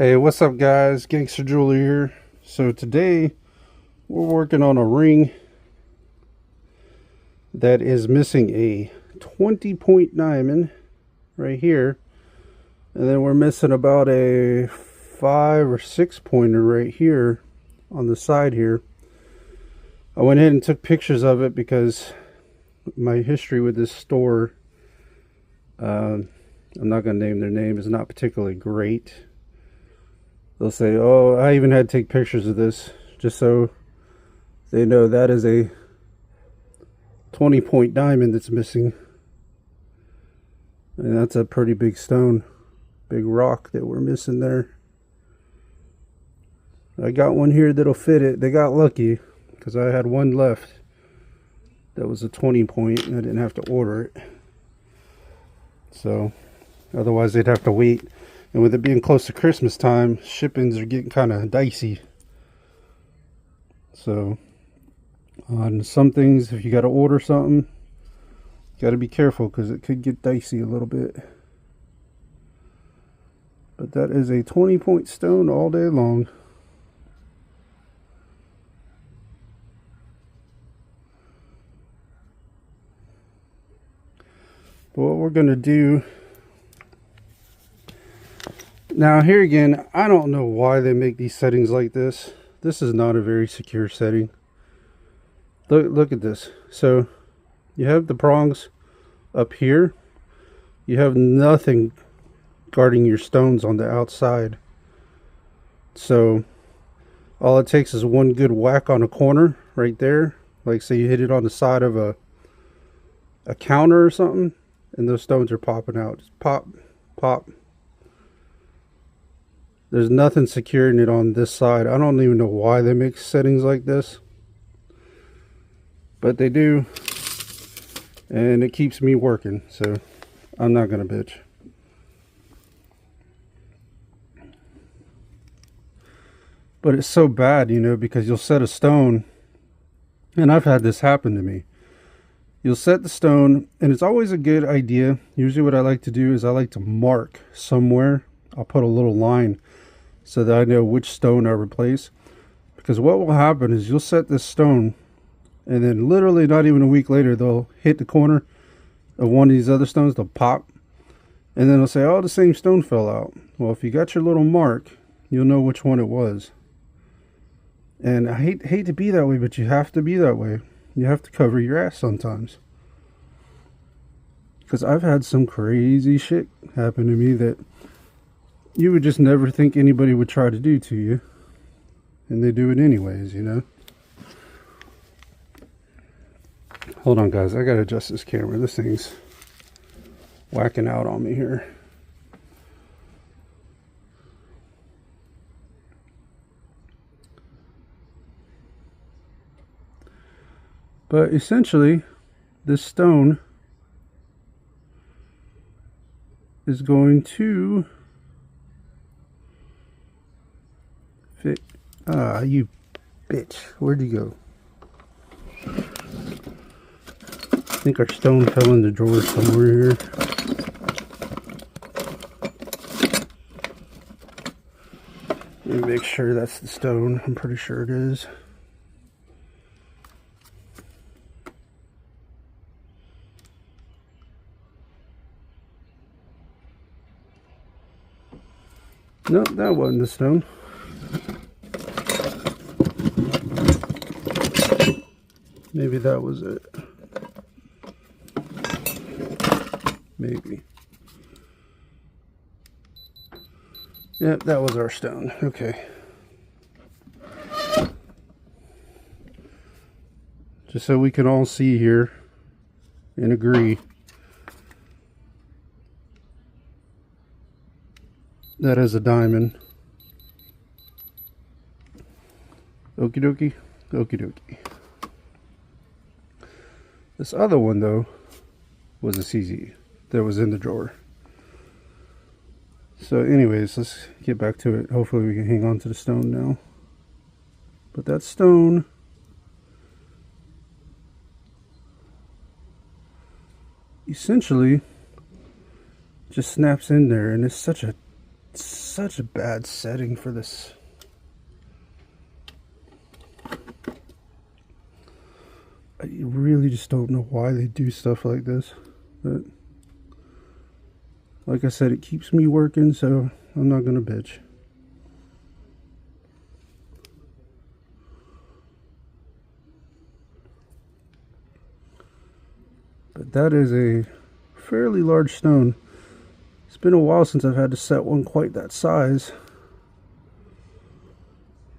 Hey, what's up guys? Gangster Jeweler here. So today we're working on a ring that is missing a 20-point diamond right here. And then we're missing about a 5 or 6 pointer right here on the side here. I went ahead and took pictures of it because my history with this store, I'm not going to name their name, is not particularly great. They'll say, oh, I even had to take pictures of this just so they know that is a 20-point diamond that's missing. And that's a pretty big stone, big rock that we're missing there. I got one here that'll fit it. They got lucky because I had one left that was a 20-point and I didn't have to order it. So otherwise they'd have to wait. And with it being close to Christmas time, shippings are getting kind of dicey. So on some things, if you got to order something, you got to be careful because it could get dicey a little bit. But that is a 20-point stone all day long. But what we're going to do now, here again, I don't know why they make these settings like this. This is not a very secure setting. Look at this. So you have the prongs up here. You have nothing guarding your stones on the outside. So all it takes is one good whack on a corner right there. Like say you hit it on the side of a counter or something, and those stones are popping out. Just pop, pop. There's nothing securing it on this side. I don't even know why they make settings like this, but they do, and it keeps me working, so I'm not gonna bitch. But it's so bad, you know, because you'll set a stone, and I've had this happen to me. You'll set the stone, and it's always a good idea. Usually what I like to do is I like to mark somewhere. I'll put a little line so that I know which stone I replace. Because what will happen is you'll set this stone, and then literally not even a week later, they'll hit the corner of one of these other stones, they'll pop, and then they'll say, oh, the same stone fell out. Well, if you got your little mark, you'll know which one it was. And I hate to be that way, but you have to be that way. You have to cover your ass sometimes. Because I've had some crazy shit happen to me that you would just never think anybody would try to do to you. And they do it anyways, you know. Hold on, guys. I gotta adjust this camera. This thing's whacking out on me here. But essentially, this stone is going to fit. Ah, you bitch. Where'd you go? I think our stone fell in the drawer somewhere here. Let me make sure that's the stone. I'm pretty sure it is. No, that wasn't the stone. Maybe that was it. Maybe. Yep, that was our stone. Okay. Just so we can all see here and agree that is a diamond. Okie dokie. Okie dokie. This other one, though, was a CZ that was in the drawer. So anyways, let's get back to it. Hopefully we can hang on to the stone now. But that stone essentially just snaps in there, and it's such a such a bad setting for this. I really just don't know why they do stuff like this. But like I said, it keeps me working, so I'm not gonna bitch. But that is a fairly large stone. It's been a while since I've had to set one quite that size.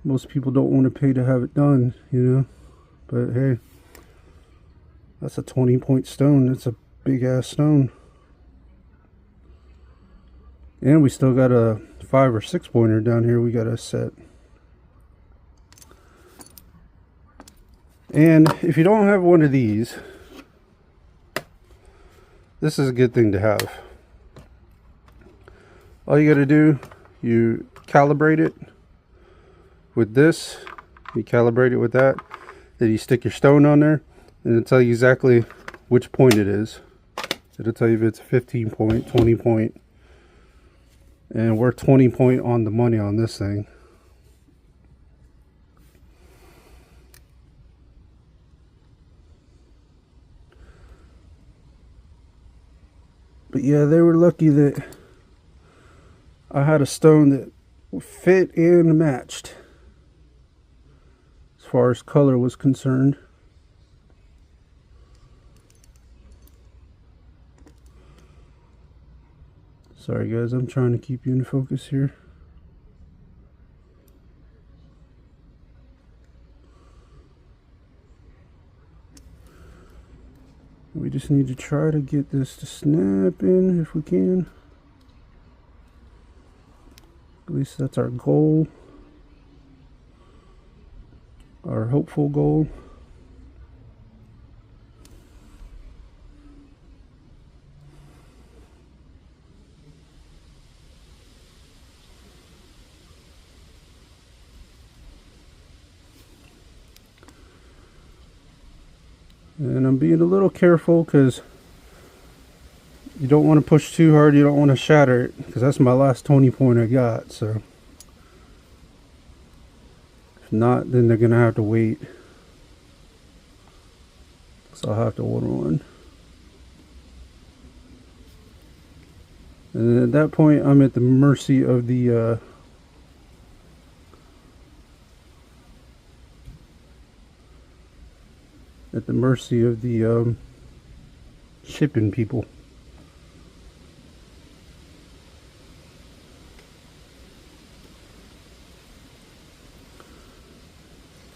Most people don't want to pay to have it done, you know. But hey, that's a 20-point stone. That's a big ass stone. And we still got a 5 or 6 pointer down here we gotta set. And if you don't have one of these, this is a good thing to have. All you gotta do, you calibrate it with this, you calibrate it with that, then you stick your stone on there, and it'll tell you exactly which point it is. It'll tell you if it's a 15 point, 20 point, and we're 20 point on the money on this thing. But yeah, they were lucky that I had a stone that fit and matched as far as color was concerned. Sorry guys, I'm trying to keep you in focus here. We just need to try to get this to snap in if we can. At least that's our goal. Our hopeful goal. And I'm being a little careful because you don't want to push too hard. You don't want to shatter it because that's my last 20 point I got. So if not, then they're going to have to wait. So I'll have to order one. And then at that point, I'm at the mercy of the shipping people.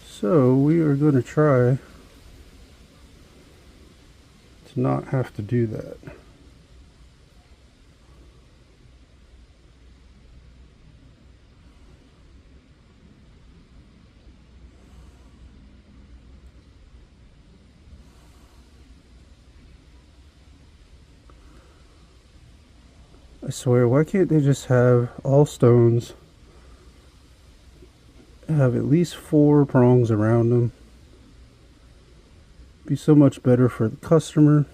So we are going to try to not have to do that. I swear, why can't they just have all stones have at least 4 prongs around them? Be so much better for the customer.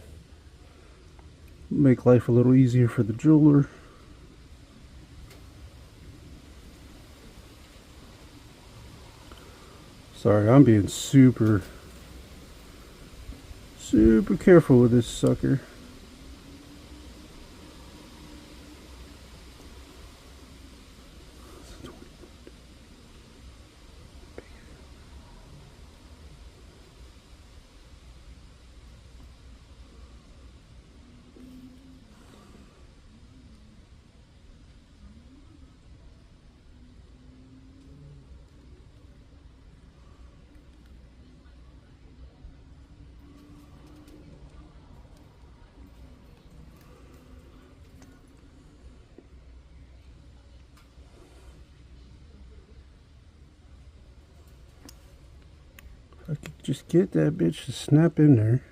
Make life a little easier for the jeweler. Sorry, I'm being super careful with this sucker. I could just get that bitch to snap in there.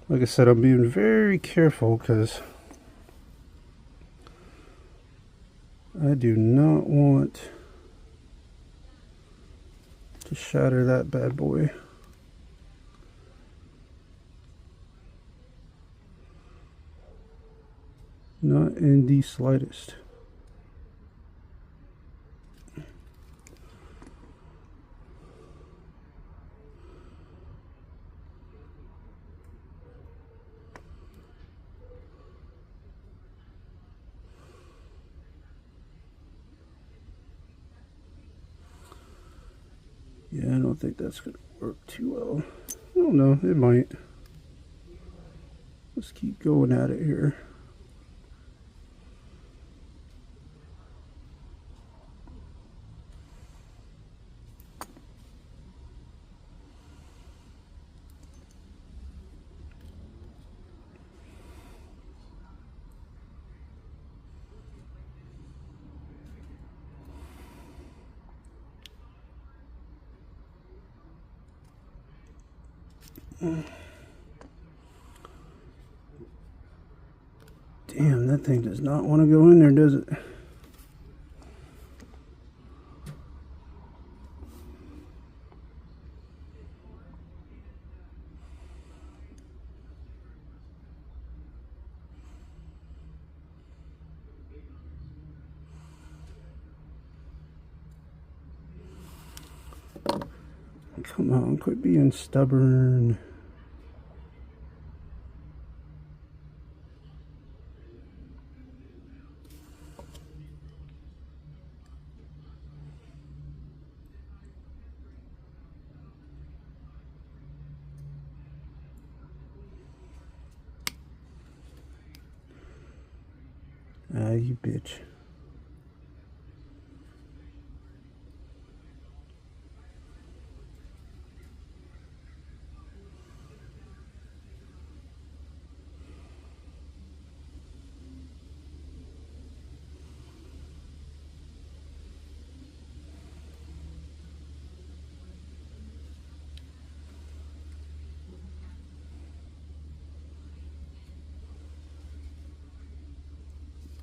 Like I said, I'm being very careful because I do not want to shatter that bad boy. Not in the slightest. Yeah, I don't think that's going to work too well. I don't know, it might. Let's keep going at it here. Damn, that thing does not want to go in there, does it? Come on, quit being stubborn. Ah, you bitch.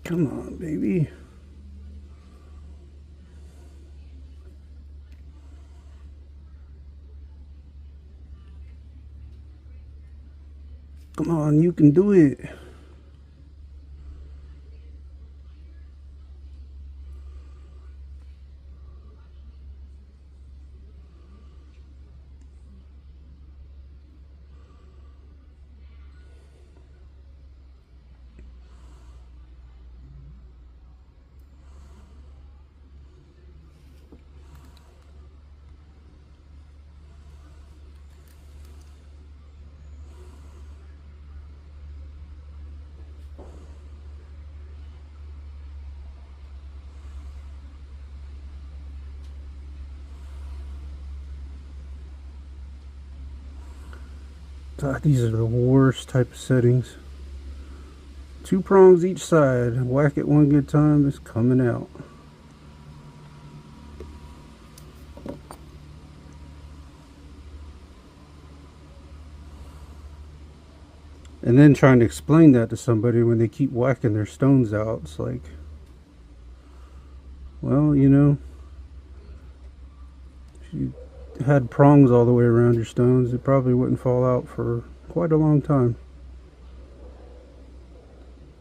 Come on, baby. Come on, you can do it. God, these are the worst type of settings. 2 prongs each side. Whack it one good time, it's coming out. And then trying to explain that to somebody when they keep whacking their stones out. It's like, well, you know, if you had prongs all the way around your stones, it probably wouldn't fall out for quite a long time.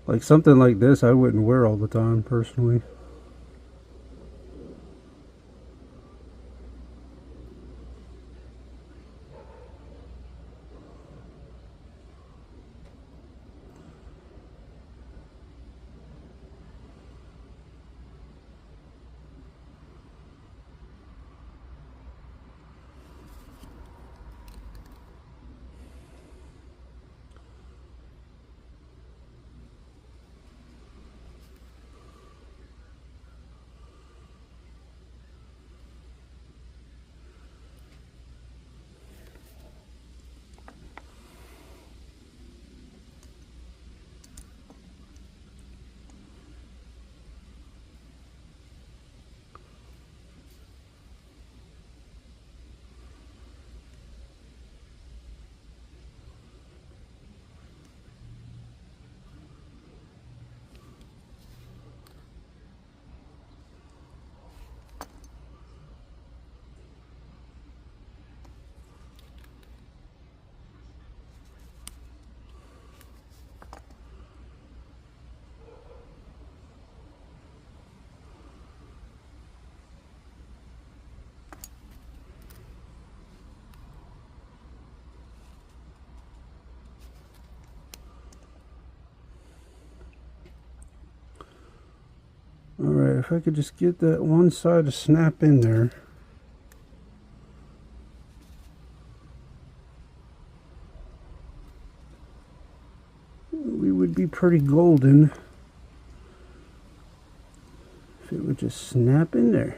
Like something like this, I wouldn't wear all the time, personally. if I could just get that one side to snap in there. We would be pretty golden if it would just snap in there.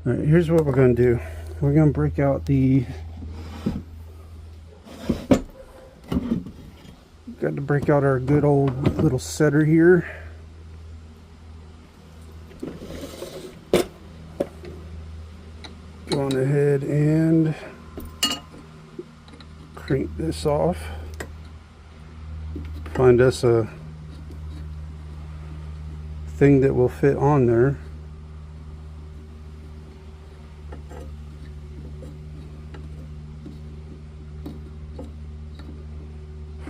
All right, here's what we're going to do. We're going to break out the... Got to break out our good old little setter here. Go on ahead and crank this off. Find us a thing that will fit on there.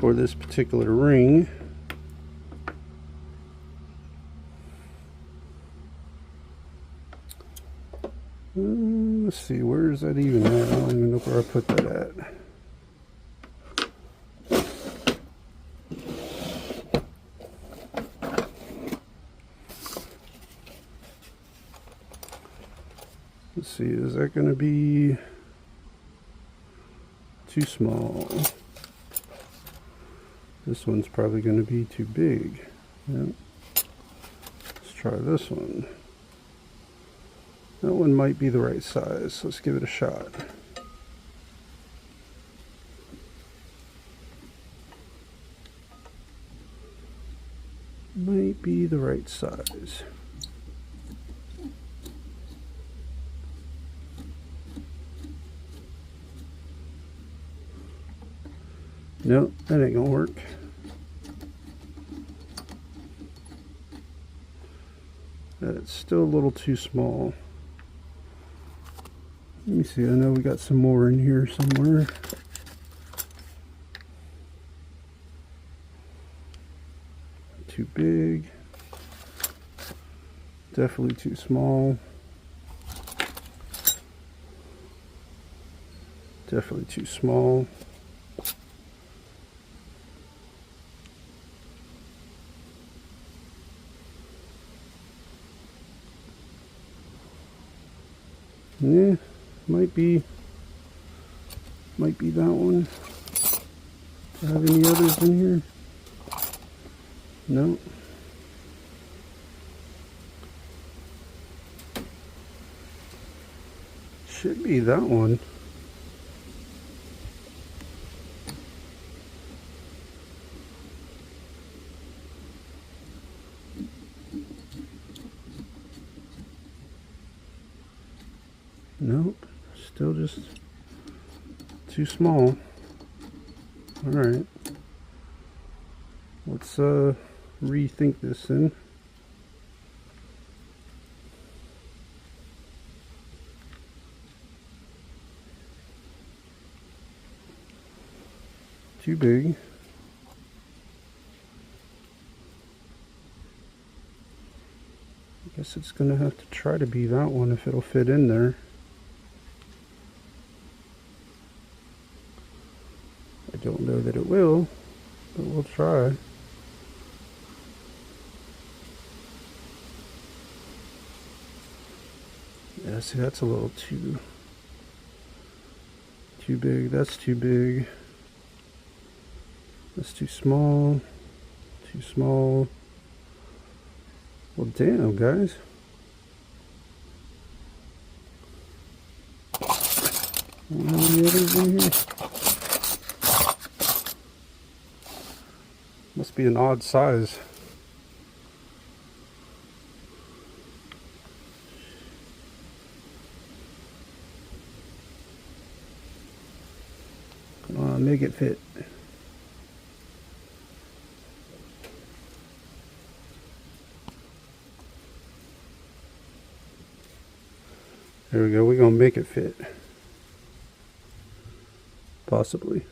For this particular ring. Let's see, where is that even at? I don't even know where I put that at. Let's see, is that going to be too small? This one's probably going to be too big. Yep. Let's try this one. That one might be the right size. Let's give it a shot. Might be the right size. Nope, that ain't gonna work. That's still a little too small. Let me see, I know we got some more in here somewhere. Too big. Definitely too small. Definitely too small. Yeah, might be that one. Do I have any others in here? No. Should be that one. Nope, still just too small. All right, let's rethink this then. Too big. I guess it's gonna have to try to be that one if it'll fit in there. I don't know that it will, but we'll try. Yeah, see, that's a little too big. That's too big. That's too small. Too small. Well, damn, guys. How many others in here? Must be an odd size. make it fit. There we go. We're going to make it fit. Possibly.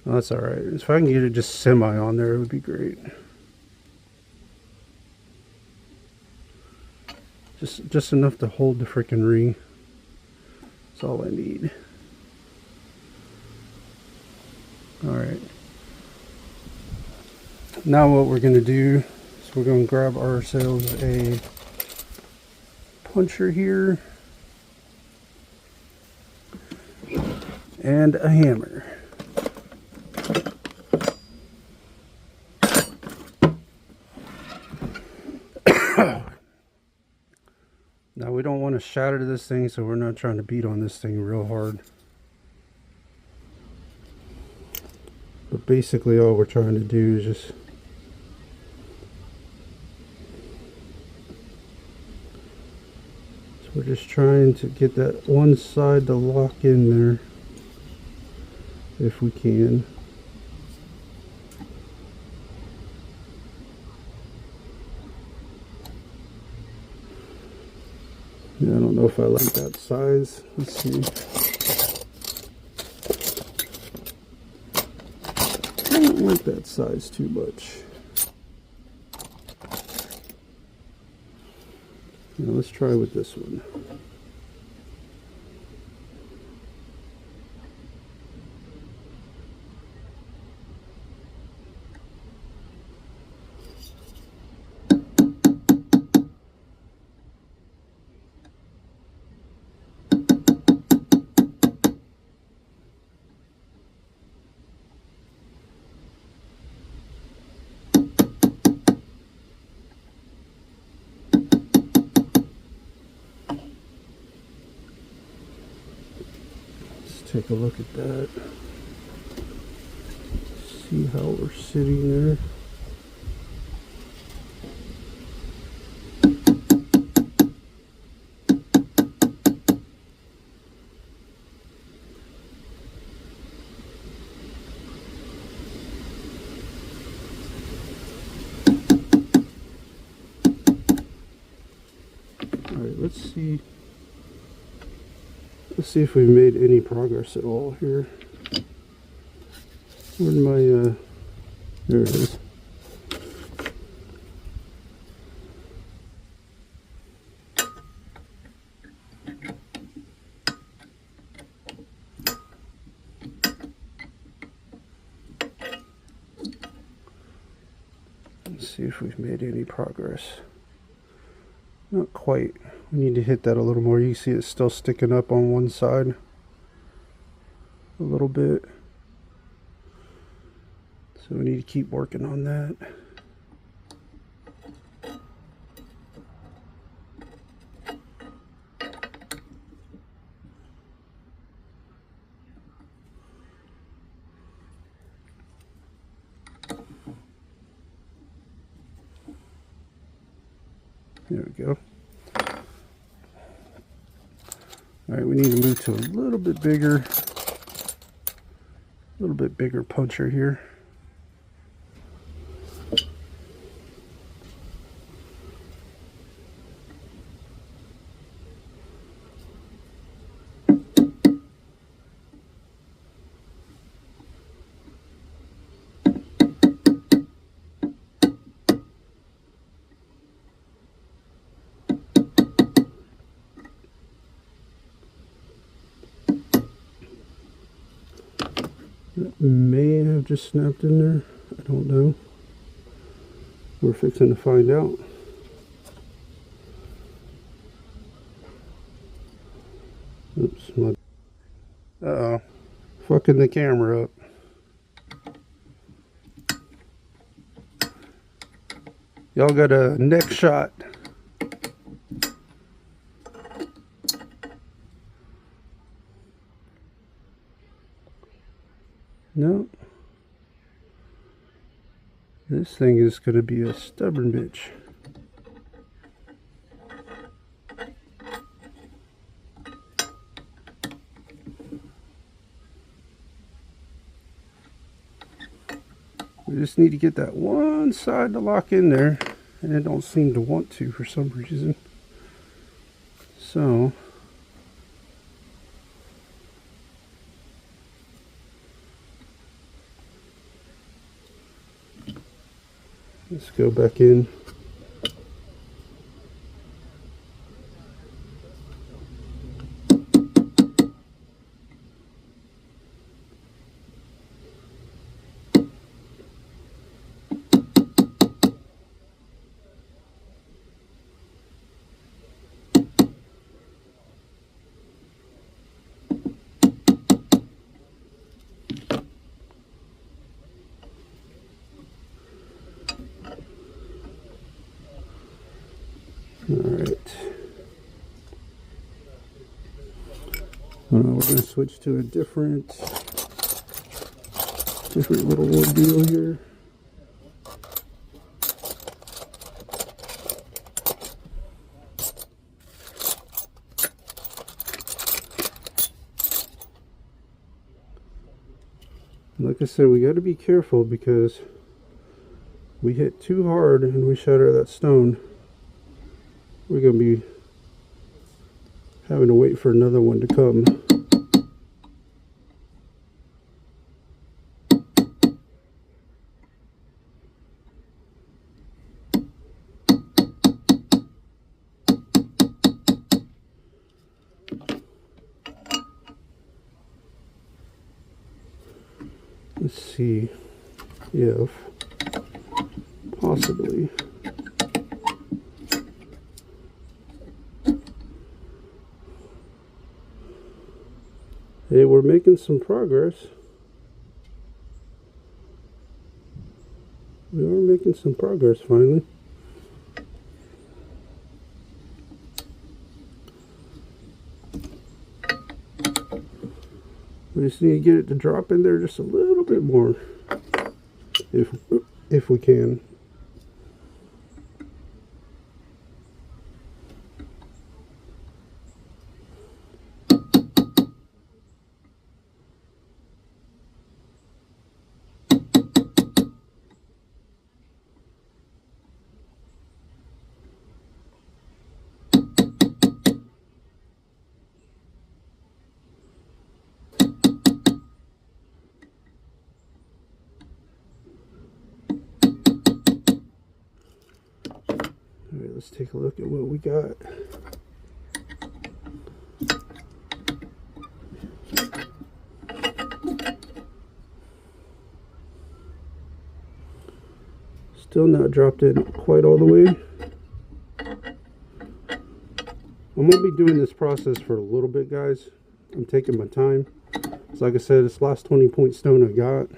Oh, that's alright. If I can get it just semi on there, it would be great. Just enough to hold the freaking ring. That's all I need. Alright. Now what we're going to do is we're going to grab ourselves a puncher here and a hammer. Now we don't want to shatter this thing, so we're not trying to beat on this thing real hard. But basically all we're trying to do is just we're just trying to get that one side to lock in there if we can. Yeah, I don't know if I like that size. Let's see. I don't like that size too much. Now let's try with this one. Take a look at that. See how we're sitting there. All right, let's see. Let's see if we've made any progress at all here. Where'd my, there it is. Let's see if we've made any progress. Not quite. We need to hit that a little more. You can see it's still sticking up on one side a little bit. So we need to keep working on that. There we go. All right, we need to move to a little bit bigger puncher here. That may have just snapped in there. I don't know. We're fixing to find out. Oops. Uh-oh. Fucking the camera up. Y'all got a neck shot. No. This thing is going to be a stubborn bitch. just need to get that one side to lock in there, and it don't seem to want to for some reason. So let's go back in. Alright. We're going to switch to a different little ordeal here. Like I said, we got to be careful because we hit too hard and we shatter that stone. We're going to be having to wait for another one to come. Let's see if possibly hey, we're making some progress. We are making some progress finally. We just need to get it to drop in there just a little bit more, if we can. Alright, let's take a look at what we got. Still not dropped in quite all the way. I'm going to be doing this process for a little bit, guys. I'm taking my time. So like I said, it's the last 20 point stone I got.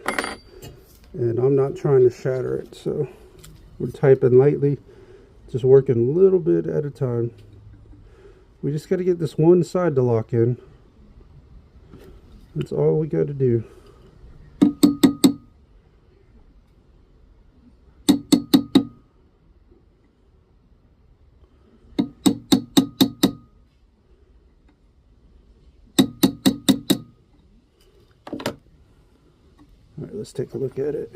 And I'm not trying to shatter it. So we're typing lightly. Just working a little bit at a time. We just got to get this one side to lock in. That's all we got to do. All right, let's take a look at it.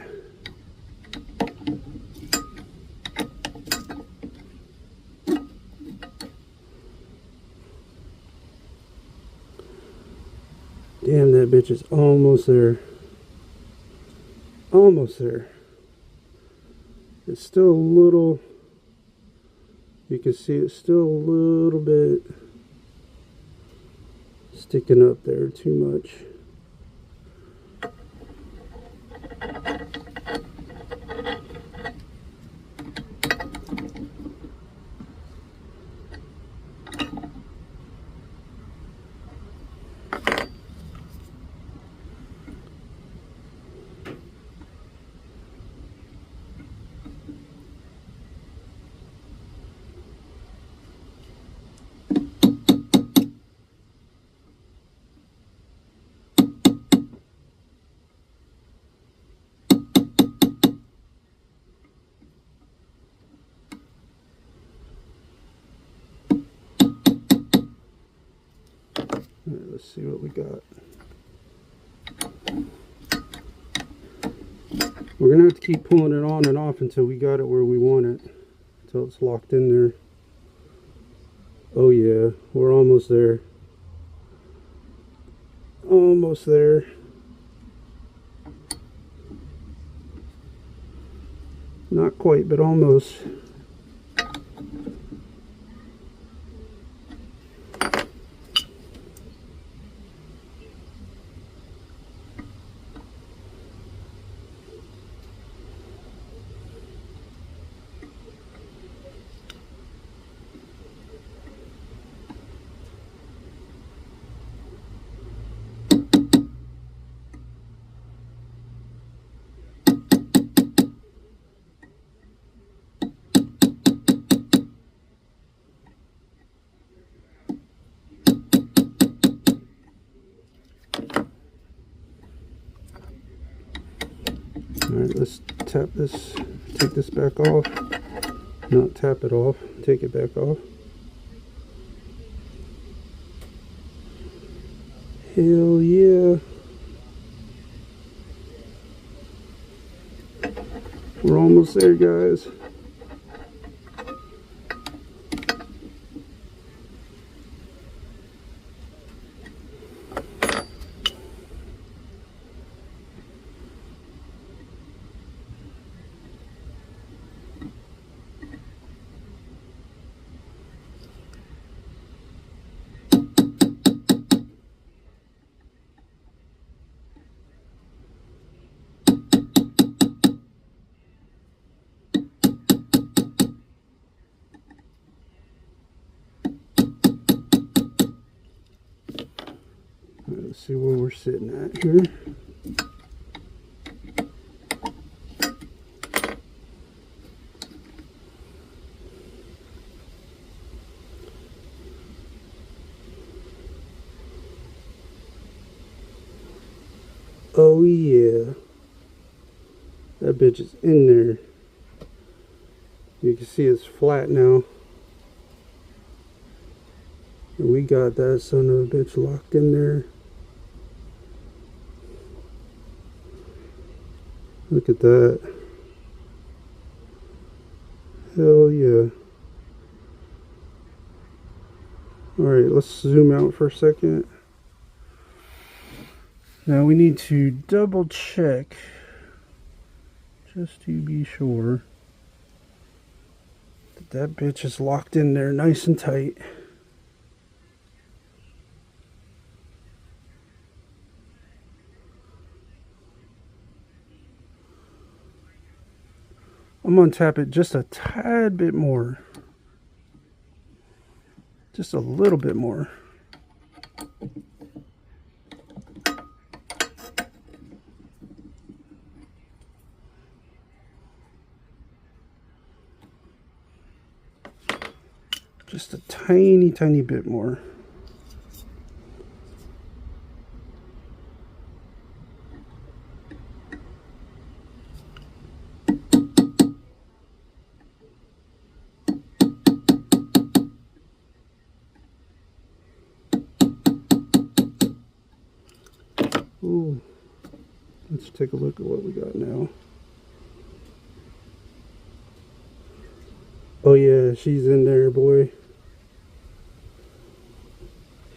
Damn, that bitch is almost there. Almost there. It's still a little, you can see it's still a little bit sticking up there too much. All right, let's see what we got. We're gonna have to keep pulling it on and off until we got it where we want it, until it's locked in there. Oh yeah, we're almost there. Almost there. Not quite, but almost. Alright, let's tap this, take this back off. Not tap it off, take it back off. Hell yeah. We're almost there, guys. Let's see where we're sitting at here. Oh yeah, that bitch is in there. You can see it's flat now. And we got that son of a bitch locked in there. Look at that. Hell yeah. Alright, let's zoom out for a second. Now we need to double check, just to be sure, that that bitch is locked in there nice and tight. I'm going to tap it just a tad bit more. Just a little bit more. Just a tiny, tiny bit more. Ooh, let's take a look at what we got now. Oh yeah, she's in there, boy.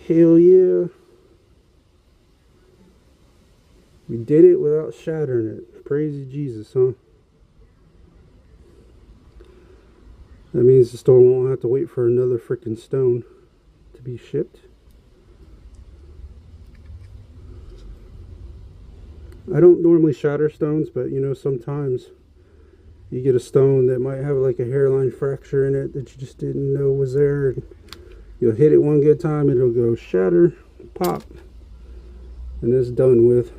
Hell yeah. We did it without shattering it. Praise Jesus, huh? That means the store won't have to wait for another freaking stone to be shipped. I don't normally shatter stones, but you know, sometimes you get a stone that might have like a hairline fracture in it that you just didn't know was there. You'll hit it one good time, it'll go shatter, pop, and it's done with.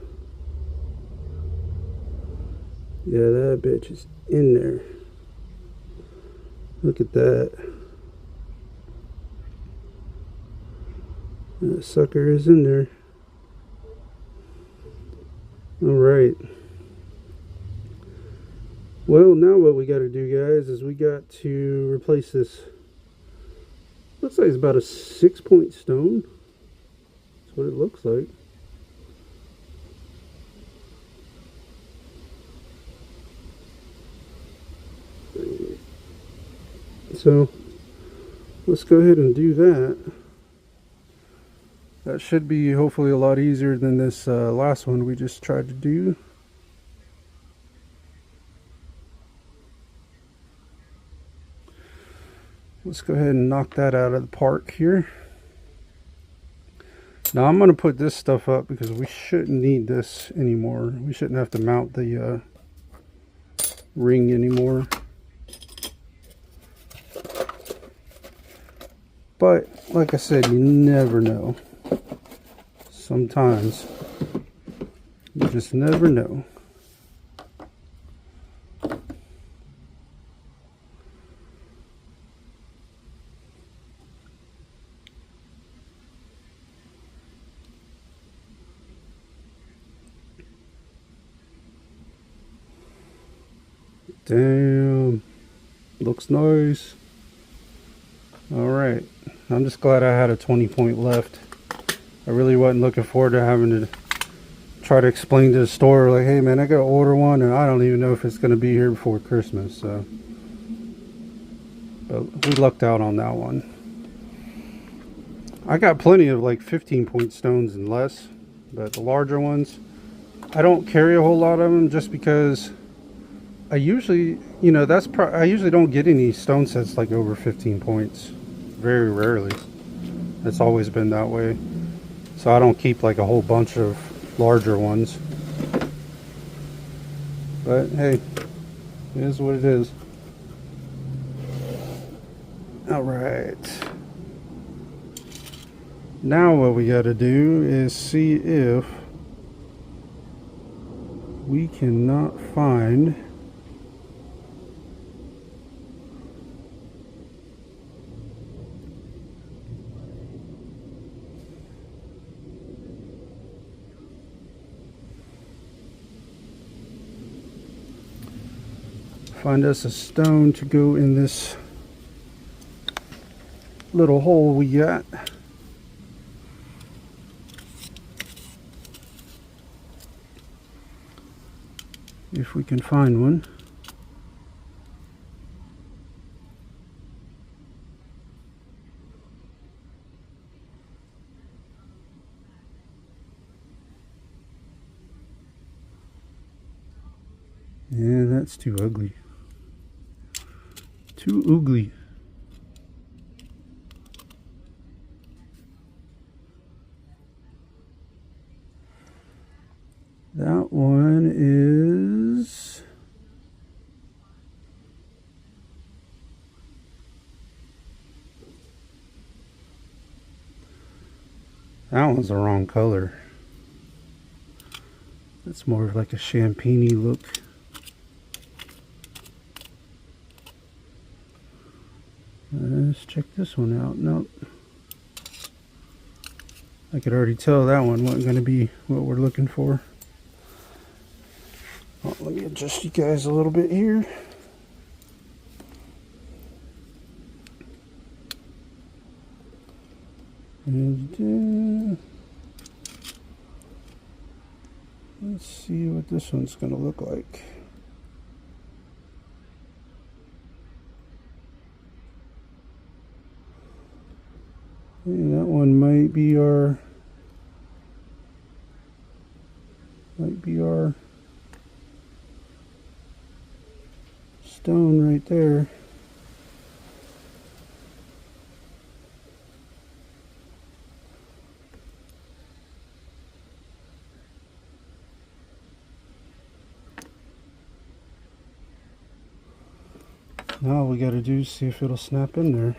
Yeah, that bitch is in there. Look at that. That sucker is in there. Alright. Well, now what we got to do, guys, is we got to replace this. Looks like it's about a 6-point stone. That's what it looks like. So let's go ahead and do that. That should be hopefully a lot easier than this last one we just tried to do. Let's go ahead and knock that out of the park here. Now I'm going to put this stuff up because we shouldn't need this anymore. We shouldn't have to mount the ring anymore. But like I said, you never know. Sometimes you just never know. Damn, looks nice. All right, I'm just glad I had a 20 point left. I really wasn't looking forward to having to try to explain to the store, like, hey man, I gotta order one and I don't even know if it's gonna be here before Christmas. So, but we lucked out on that one. I got plenty of like 15 point stones and less, but the larger ones, I don't carry a whole lot of them just because I usually, you know, I usually don't get any stone sets like over 15 points. Very rarely. It's always been that way. So I don't keep like a whole bunch of larger ones. But hey, it is what it is. All right. Now what we got to do is see if we cannot find us a stone to go in this little hole we got. If we can find one. Yeah, that's too ugly. Too ugly. That one is... that one's the wrong color. That's more of like a champagne-y look. Let's check this one out. Nope. I could already tell that one wasn't going to be what we're looking for. Oh, let me adjust you guys a little bit here. And let's see what this one's going to look like. And that one might be our stone right there. Now all we got to do is see if it'll snap in there.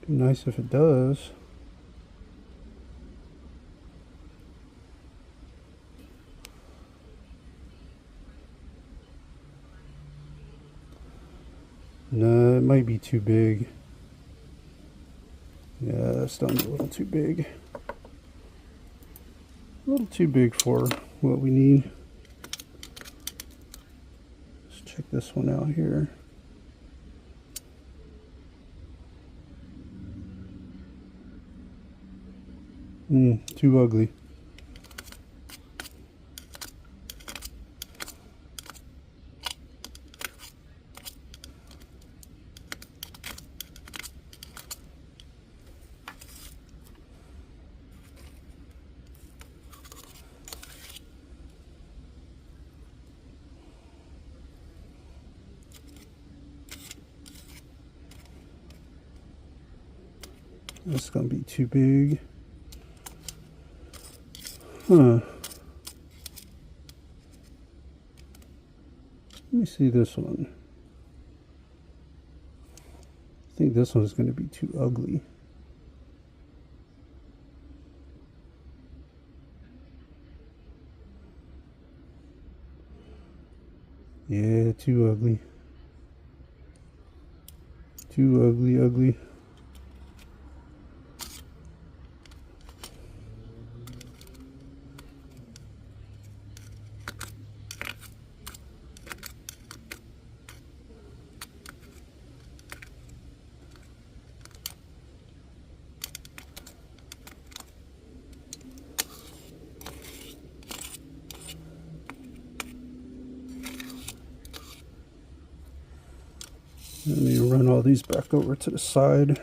Be nice if it does. No, it might be too big. Yeah, that's done a little too big. A little too big for what we need. Let's check this one out here. Too ugly. That's gonna be too big. Huh. Let me see this one. I think this one's gonna be too ugly. Yeah, too ugly. Too ugly. Let me run all these back over to the side.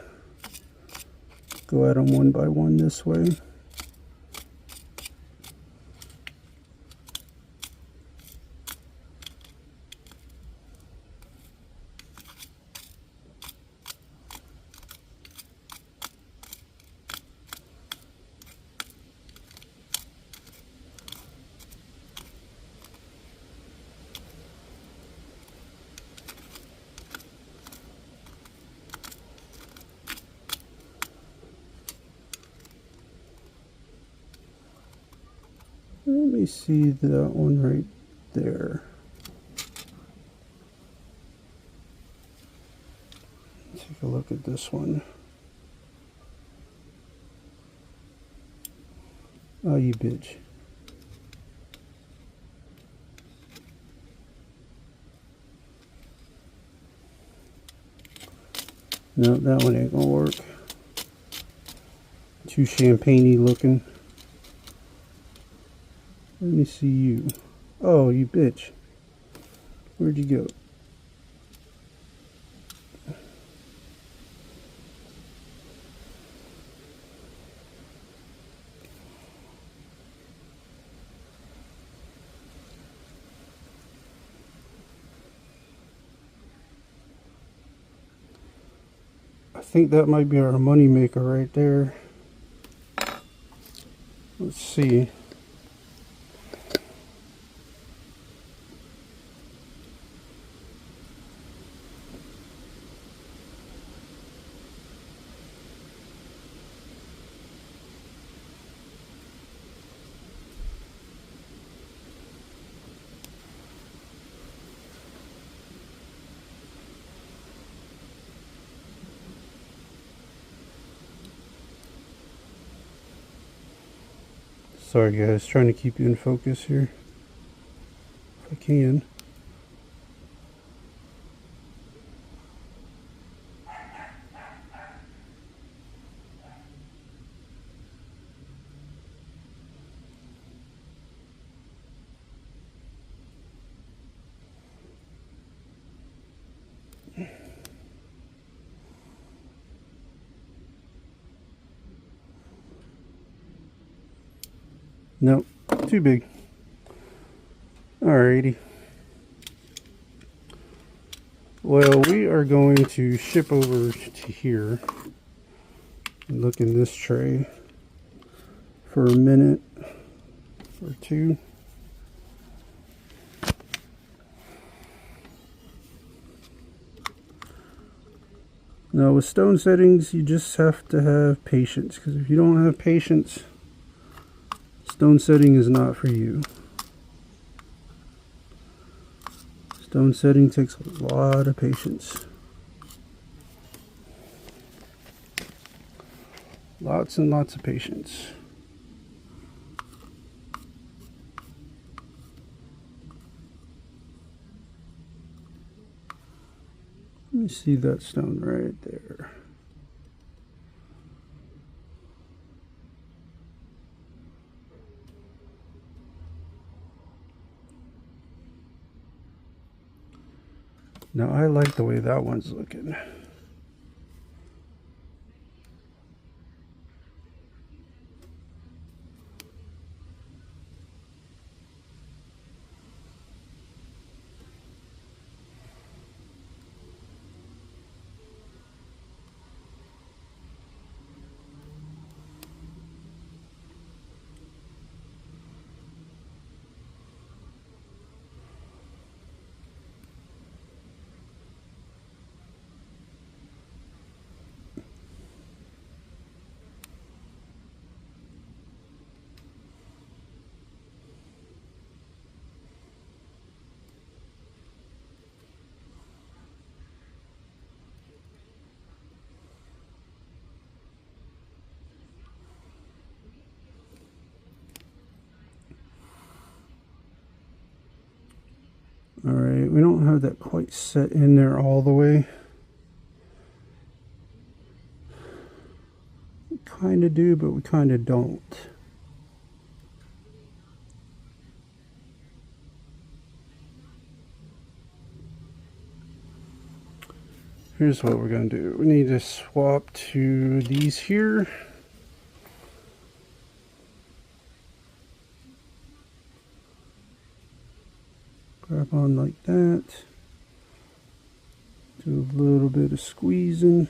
Go at them one by one this way. Let me see that one right there. Take a look at this one. Oh, you bitch. No, that one ain't gonna work. Too champagne-y looking. Let me see you. Oh, you bitch. Where'd you go? I think that might be our money maker right there. Let's see. Sorry guys, trying to keep you in focus here. If I can. Nope, too big. Alrighty. Well, we are going to ship over to here and look in this tray for a minute or two. Now with stone settings, you just have to have patience, because if you don't have patience, stone setting is not for you. Stone setting takes a lot of patience. Lots and lots of patience. Let me see that stone right there. Now I like the way that one's looking. Alright, we don't have that quite set in there all the way. We kind of do, but we kind of don't. Here's what we're going to do. We need to swap to these here. Grab on like that. Do a little bit of squeezing.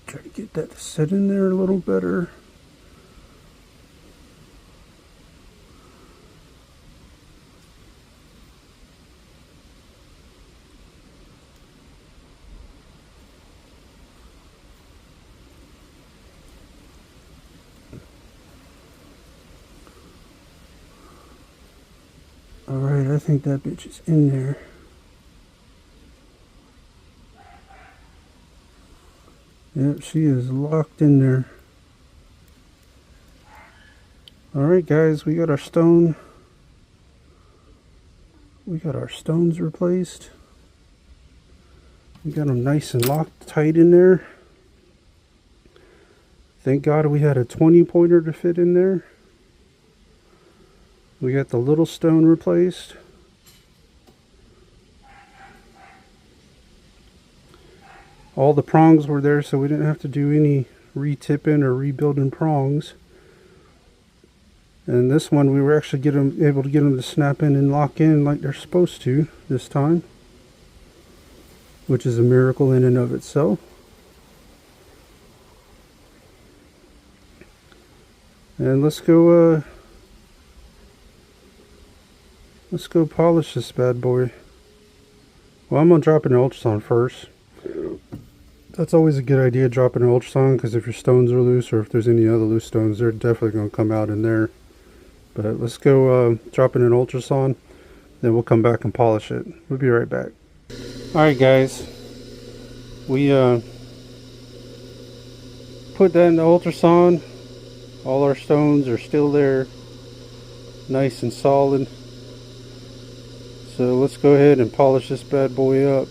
Try to get that to set in there a little better. Alright, I think that bitch is in there. Yep, she is locked in there. Alright guys, we got our stone. We got our stones replaced. We got them nice and locked tight in there. Thank God we had a 20 pointer to fit in there. We got the little stone replaced. All the prongs were there, so we didn't have to do any re-tipping or rebuilding prongs. And this one we were actually able to get them to snap in and lock in like they're supposed to this time, which is a miracle in and of itself. And let's go polish this bad boy. Well, I'm gonna drop an ultrasound first. That's always a good idea, dropping an ultrasound, because if your stones are loose or if there's any other loose stones, they're definitely going to come out in there. But let's go drop in an ultrasound, then we'll come back and polish it. We'll be right back. Alright guys, we put that in the ultrasound. All our stones are still there, nice and solid. So let's go ahead and polish this bad boy up.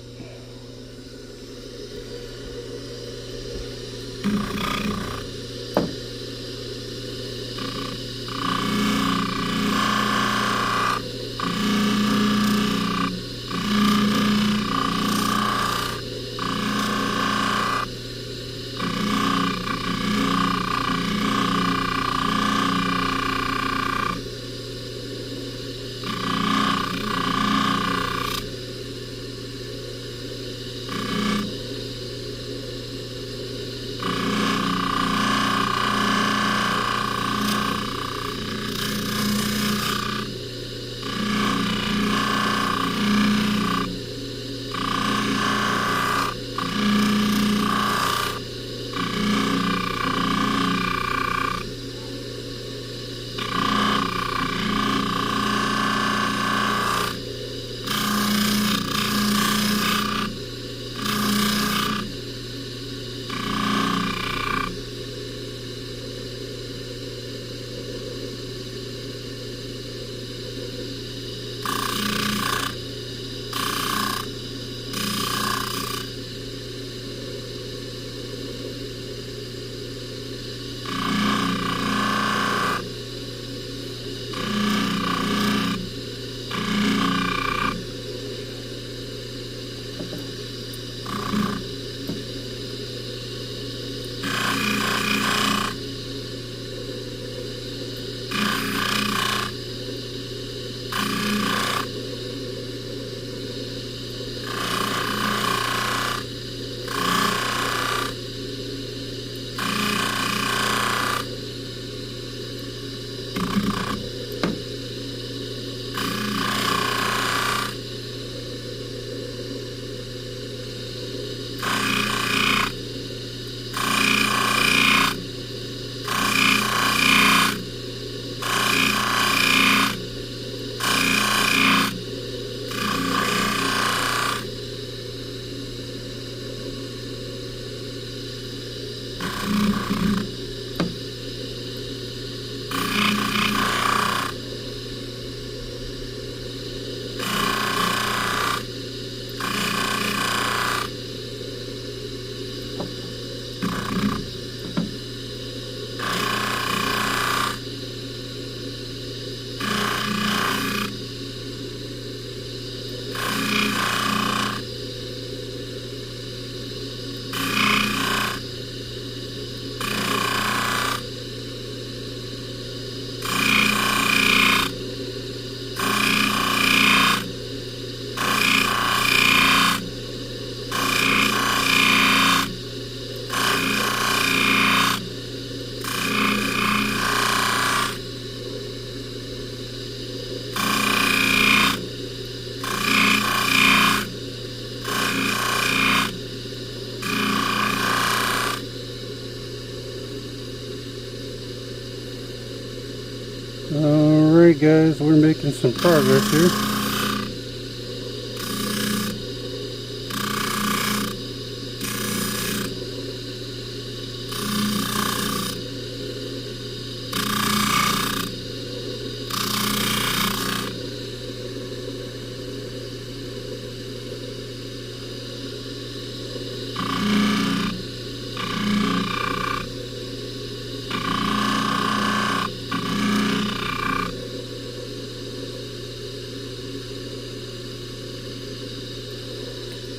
Alright guys, we're making some progress here.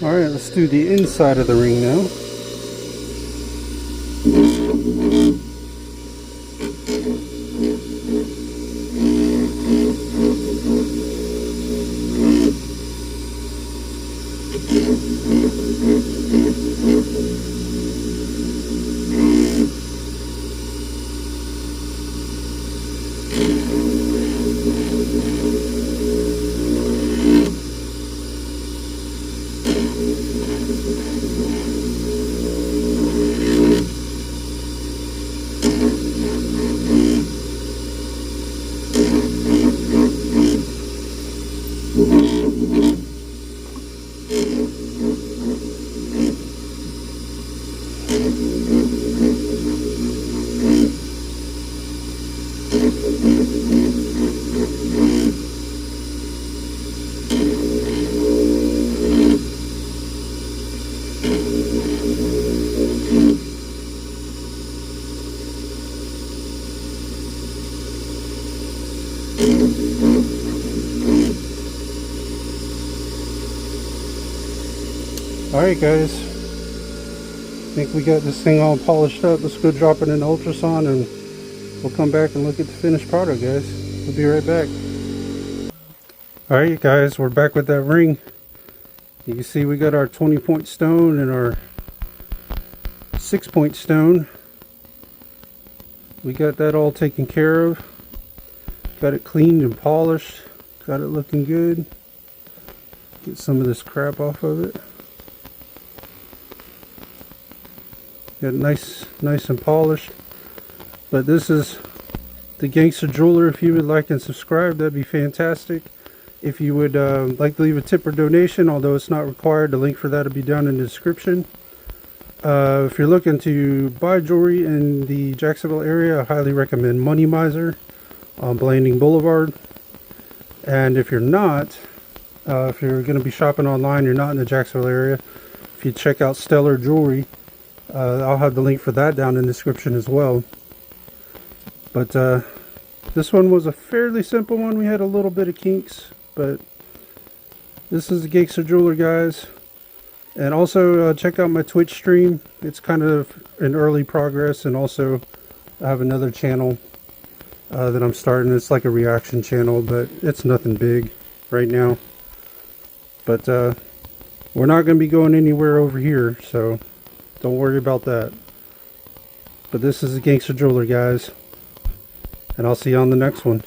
Alright, let's do the inside of the ring now. Alright guys, I think we got this thing all polished up. Let's go drop it in the ultrasound and we'll come back and look at the finished product, guys. We'll be right back. Alright guys, we're back with that ring. You can see we got our 20-point stone and our 6-point stone. We got that all taken care of. Got it cleaned and polished. Got it looking good. Get some of this crap off of it. Got it nice and polished. But this is the Gangster Jeweler. If you would like and subscribe, that'd be fantastic. If you would like to leave a tip or donation, although it's not required, the link for that will be down in the description. If you're looking to buy jewelry in the Jacksonville area, I highly recommend Money Miser on Blanding Boulevard. And if you're not, if you're going to be shopping online, you're not in the Jacksonville area, if you check out Stellar Jewelry, I'll have the link for that down in the description as well. But this one was a fairly simple one. We had a little bit of kinks, but this is the Gangster Jeweler, guys. And also check out my Twitch stream. It's kind of in early progress, and also I have another channel that I'm starting. It's like a reaction channel, but it's nothing big right now. But we're not going to be going anywhere over here, so don't worry about that. But this is the Gangster Jeweler, guys, and I'll see you on the next one.